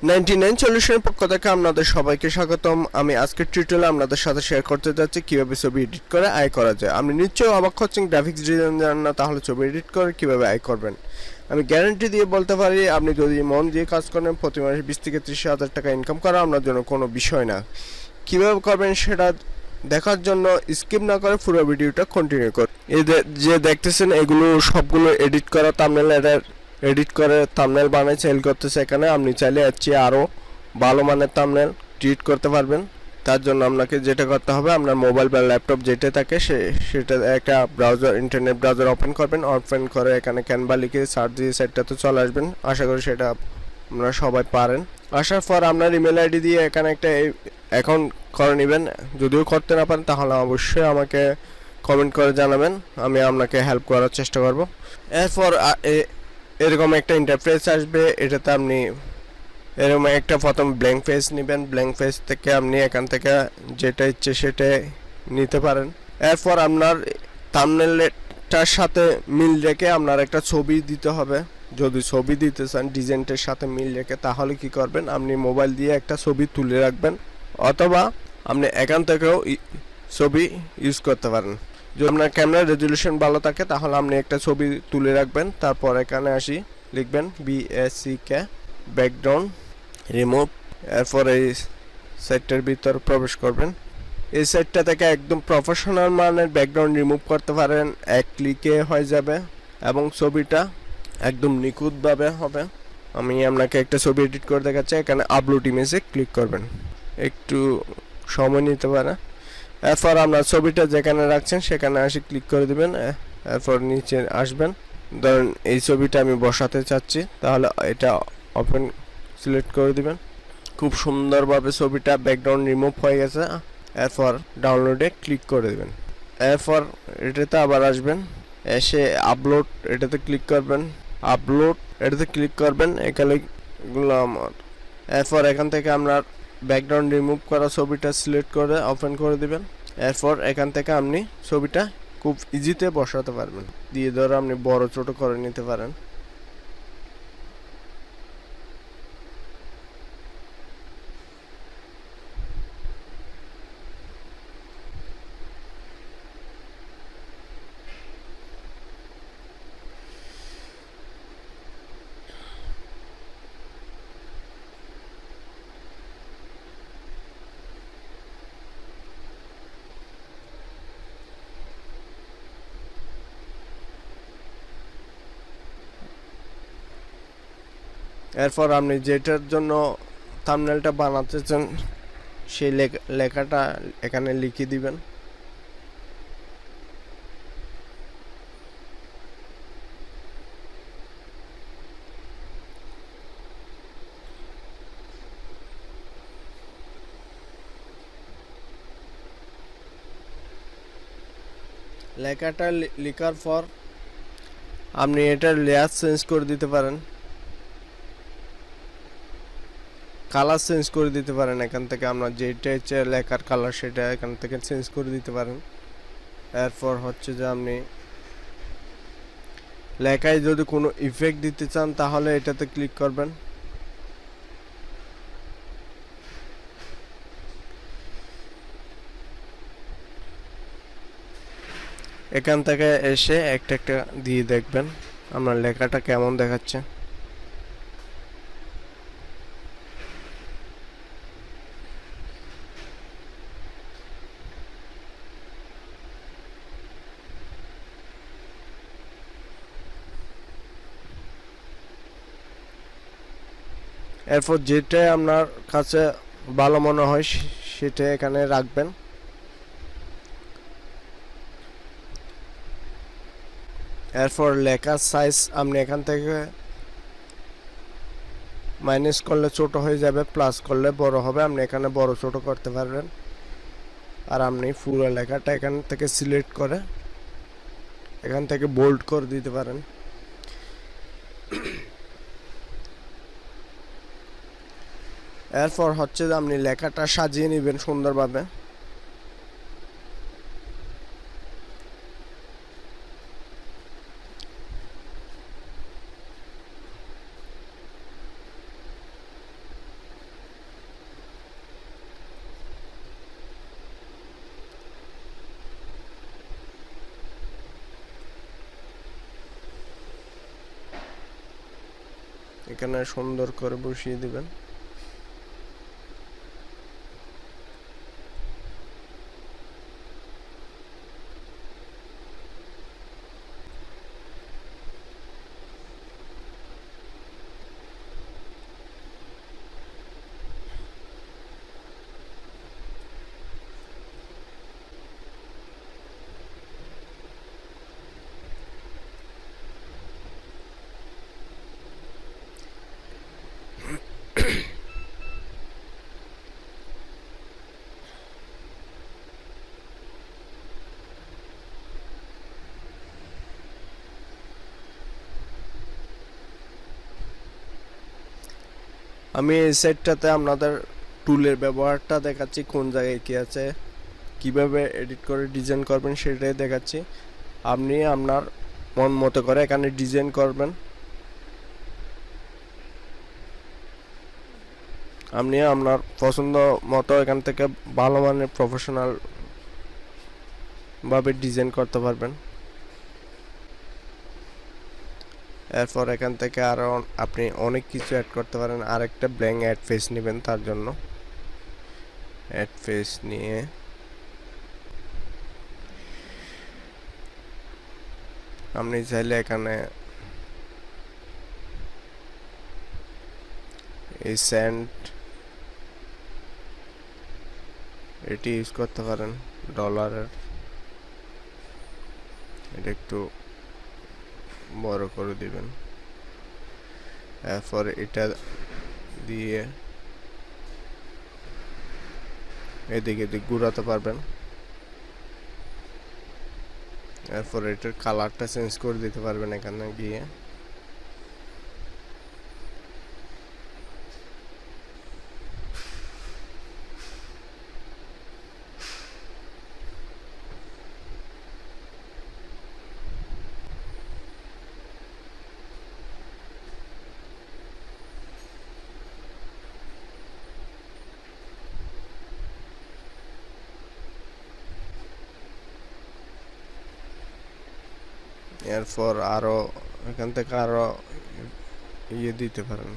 99 সলিউশনের পক্ষ থেকে আপনাদের সবাইকে স্বাগতম। আমি আজকের টিউটোরিয়ালে আপনাদের সাথে শেয়ার করতে যাচ্ছি কিভাবে ছবি এডিট করে আয় করা যায়। আপনি নিশ্চয়ই অবাক হচ্ছেন গ্রাফিক্স ডিজাইন জানেন না, তাহলে ছবি এডিট করে কিভাবে আয় করবেন। আমি গ্যারান্টি দিয়ে বলতে পারি, আপনি যদি মন দিয়ে কাজ করেন প্রতি মাসে 20 থেকে 30 হাজার টাকা ইনকাম করা আপনার জন্য কোনো বিষয় না। কিভাবে করবেন সেটা দেখার জন্য স্কিপ না করে পুরো ভিডিওটা কন্টিনিউ করুন। এই যে দেখতেছেন এগুলো সবগুলো এডিট করা থাম্বনেল, এডিট করে থাম্বনেল বানিয়ে সেল করতেছে। এখানে আপনি চাইলে এর চেয়ে আরও ভালো মানের থাম্বনেল ক্রিয়েট করতে পারবেন। তার জন্য আপনাকে যেটা করতে হবে, আপনার মোবাইল বা ল্যাপটপ যেটা থাকে সেটা একটা ব্রাউজার, ইন্টারনেট ব্রাউজার ওপেন করবেন। ওপেন করে এখানে ক্যানভা লিখে সার্চ দিয়ে সাইটটাতে চলে আসবেন। আশা করি সেটা আপনারা সবাই পারেন। আসার পর আপনার ইমেল আইডি দিয়ে এখানে একটা অ্যাকাউন্ট করে নেবেন। যদিও করতে না পারেন তাহলে অবশ্যই আমাকে কমেন্ট করে জানাবেন, আমি আপনাকে হেল্প করার চেষ্টা করব। এরপর এরকম একটা ইন্টারফেস আসবে, এটাতে আপনি এরকম একটা প্রথম ব্ল্যাঙ্ক পেজ নেবেন। ব্ল্যাঙ্ক পেজ থেকে আপনি এখান থেকে যেটা ইচ্ছে সেটা নিতে পারেন। এরপর আপনার থাম্বনেলটার সাথে মিল রেখে আপনার একটা ছবি দিতে হবে। যদি ছবি দিতে চান ডিজাইনটার সাথে মিল রেখে, তাহলে কি করবেন, আপনি মোবাইল দিয়ে একটা ছবি তুলে রাখবেন, অথবা আপনি এখান থেকেও ছবি ইউজ করতে পারেন। যদি আপনার ক্যামেরার রেজলিউশন ভালো থাকে তাহলে আপনি একটা ছবি তুলে রাখবেন। তারপর এখানে আসি লিখবেন BACK ব্যাকগ্রাউন্ড রিমুভ। এরপর এই সাইটটার ভিতর প্রবেশ করবেন। এই সাইটটা থেকে একদম প্রফেশনাল মানের ব্যাকগ্রাউন্ড রিমুভ করতে পারেন, এক ক্লিকে হয়ে যাবে এবং ছবিটা একদম নিখুঁতভাবে হবে। আমি আপনাকে একটা ছবি এডিট করে দেখাচ্ছি। এখানে আপলোড ইমেজে ক্লিক করবেন, একটু সময় নিতে পারে। এরপর আপনার ছবিটা যেখানে রাখছেন সেখানে আসি ক্লিক করে দিবেন। এরপর নিচে আসবেন, ধরেন এই ছবিটা আমি বসাতে চাচ্ছি, তাহলে এটা ওপেন সিলেক্ট করে দিবেন। খুব সুন্দরভাবে ছবিটা ব্যাকগ্রাউন্ড রিমুভ হয়ে গেছে। এরপর ডাউনলোডে ক্লিক করে দিবেন। এরপর এটাতে আবার আসবেন, এসে আপলোড এটাতে ক্লিক করবেন। আপলোড এটাতে ক্লিক করবেন, এখানে এগুলো আমার। এরপর এখান থেকে আপনার ব্যাকগ্রাউন্ড রিমুভ করা ছবিটা সিলেক্ট করে ওপেন করে দিবেন। এরপর এখান থেকে আপনি ছবিটা খুব ইজিতে বসাতে পারবেন। দিয়ে ধরে আপনি বড় ছোট করে নিতে পারেন। এরপর আপনি যেটার জন্য থাম্বনেলটা বানাতে চান সেই লেখাটা এখানে লিখে দিবেন। লেখাটা লেখার পর আপনি এটার লেয়ার চেঞ্জ করে দিতে পারেন, কালার চেঞ্জ করে দিতে পারেন। এখান থেকে আপনার যেটা হচ্ছে লেখার কালার সেটা এখান থেকে চেঞ্জ করে দিতে পারেন। এরপর হচ্ছে যে আপনি লেখায় যদি কোনো ইফেক্ট দিতে চান তাহলে এটাতে ক্লিক করবেন। এখান থেকে এসে একটা একটা দিয়ে দেখবেন আপনার লেখাটা কেমন দেখাচ্ছে। এরপর যেটা আপনার কাছে ভালো মনে হয় সেটা এখানে রাখবেন। এরপর লেখার সাইজ আপনি এখান থেকে মাইনাস করলে ছোট হয়ে যাবে, প্লাস করলে বড় হবে। আপনি এখানে বড় ছোট করতে পারবেন। আর আপনি পুরো লেখাটা এখান থেকে সিলেক্ট করে এখান থেকে বোল্ড করে দিতে পারেন। এরপর হচ্ছে যে আপনি লেখাটা সাজিয়ে নেবেন সুন্দরভাবে। এখানে সুন্দর করে বসিয়ে দিবেন। আমি এই সেটটাতে আপনাদের টুলের ব্যবহারটা দেখাচ্ছি, কোন জায়গায় কি আছে, কিভাবে এডিট করে ডিজাইন করবেন সেটাই দেখাচ্ছি। আপনি আপনার মন মতো করে এখানে ডিজাইন করবেন। আপনি আপনার পছন্দ মতো এখান থেকে ভালো মানের প্রফেশনাল ভাবে ডিজাইন করতে পারবেন। এরপর এখান থেকে আরো আপনি অনেক কিছু অ্যাড করতে পারেন। আরেকটা ব্ল্যাঙ্ক অ্যাড ফেস নেবেন, তার জন্য অ্যাড ফেস নিয়ে আপনি চাইলে এখানে এই সেন্ট এটি ইউজ করতে পারেন, ডলারের। এটা একটু বড় করে দিবেন। এরপর এটা দিয়ে এদিকে ঘুরাতে পারবেন। এরপর এটার কালারটা চেঞ্জ করে দিতে পারবেন এখানে গিয়ে। এরপর আরো এখান থেকে আরো ইয়ে দিতে পারেন,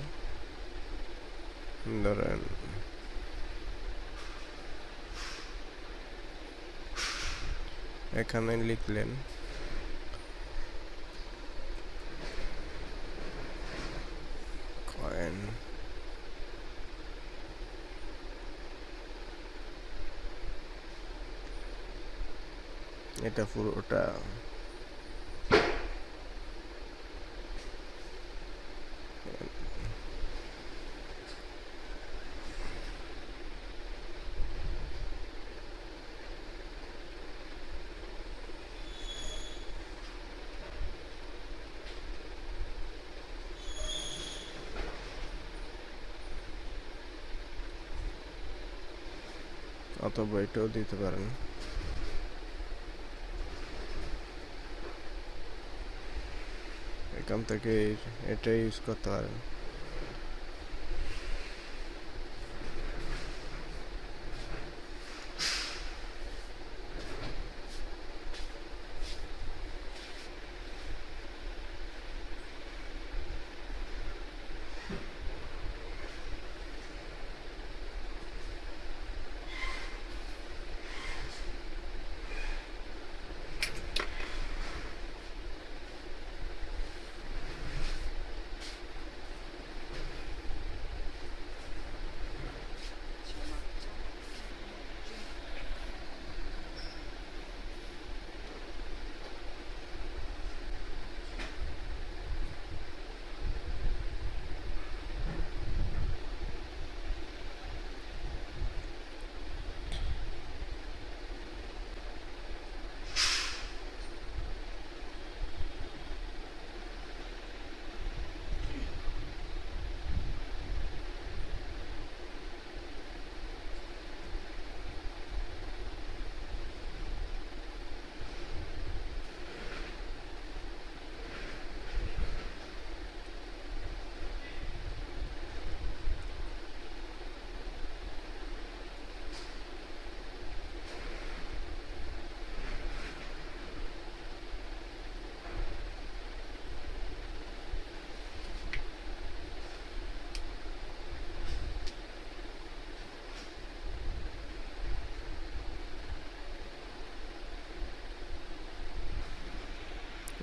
ধরেন এখানে লিখলেন কয়েন, এটা পুরোটা অথবা এটাও দিতে পারেন। এখান থেকে এটা ইউজ করতে পারেন।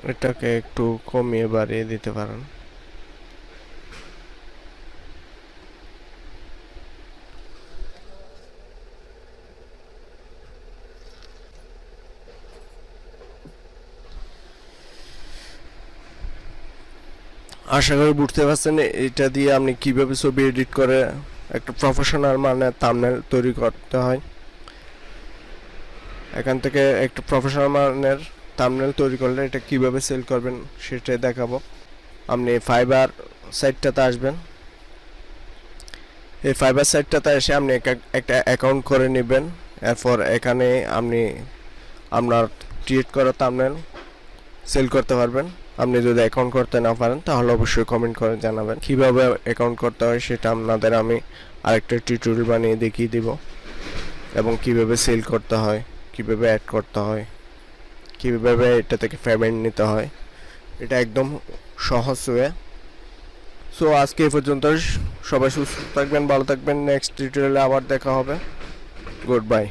এটাকে একটু কমিয়ে বাড়িয়ে দিতে পারেন। আশা করি বুঝতে পারছেন এটা দিয়ে আপনি কিভাবে ছবি এডিট করে একটা প্রফেশনাল মানে থাম্বনেল তৈরি করতে হয়। এখান থেকে একটা প্রফেশনাল মানের থাম্বনেল তৈরি করলে এটা কিভাবে সেল করবেন সেটাই দেখাবো। আপনি ফাইবার সাইটটাতে আসবেন। এই ফাইবার সাইটটাতে এসে আপনি একটা অ্যাকাউন্ট করে নেবেন। এরপর এখানে আপনি আপনার ক্রিয়েট করা থাম্বনেল সেল করতে পারবেন। আপনি যদি অ্যাকাউন্ট করতে না পারেন তাহলে অবশ্যই কমেন্ট করে জানাবেন। কিভাবে অ্যাকাউন্ট করতে হয় সেটা আপনাদের আমি আরেকটা টিউটোরিয়াল বানিয়ে দেখিয়ে দিব, এবং কিভাবে সেল করতে হয়, কিভাবে অ্যাড করতে হয়, কিভাবে এটা থেকে পেমেন্ট নিতে হয়, এটা একদম সহজ ওয়ে। সো আজকে এই পর্যন্ত। সবাই সুস্থ থাকবেন, ভালো থাকবেন। নেক্সট টিউটোরিয়ালে আবার দেখা হবে। Good bye.